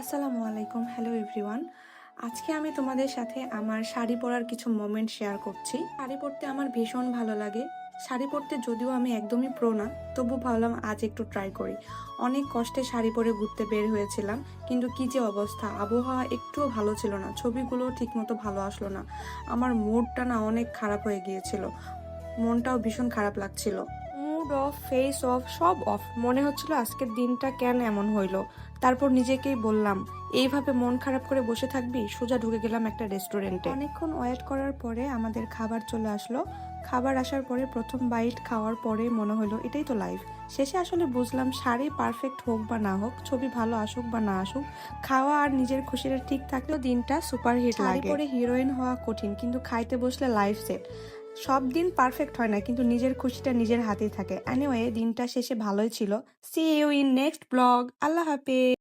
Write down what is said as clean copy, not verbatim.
আসসালামু আলাইকুম, hello everyone. আজকে আমি তোমাদের সাথে আমার শাড়ি পরার কিছু মোমেন্ট শেয়ার করছি। শাড়ি পরতে আমার ভীষণ ভালো লাগে। শাড়ি পরতে যদিও আমি একদমই প্রো না, তবু ভাবলাম আজ একটু ট্রাই করি। অনেক কষ্টে শাড়ি পরে ঘুরতে বের হয়েছিলাম, কিন্তু কি যে অবস্থা, আবহাওয়া একটুও ভালো ছিল না, ছবিগুলো ঠিকমতো ভালো আসলো না। আমার মুডটা না অনেক খারাপ হয়ে গিয়েছিল, মনটাও ভীষণ খারাপ লাগছিল। মুড অফ, ফেস অফ, সব অফ। মনে হচ্ছিল আজকের দিনটা কেন এমন হইলো। তারপর নিজেকেই বললাম, এইভাবে মন খারাপ করে বসে থাকবি? সোজা ঢুকে গেলাম একটা রেস্টুরেন্টে। অনেকক্ষণ ওয়েট করার পরে আমাদের খাবার চলে আসলো। খাবার আসার পরে প্রথম বাইট খাওয়ার পরে মনে হলো এটাই তো লাইফ। শেষে আসলে বুঝলাম শাড়ি পারফেক্ট হোক বা না হোক, ছবি ভালো আসুক বা না আসুক, খাওয়া আর নিজের খুশিটা ঠিক থাকলেও দিনটা সুপারহিট লাগে। শাড়ি পরে হিরোইন হওয়া কঠিন, কিন্তু খাইতে বসলে লাইফ সেট। সব দিন পারফেক্ট হয় না, কিন্তু নিজের খুশিটা নিজের হাতেই থাকে। এনিওয়ে, দিনটা শেষে ভালোই ছিল। See you in next blog. আল্লাহ হাফেজ।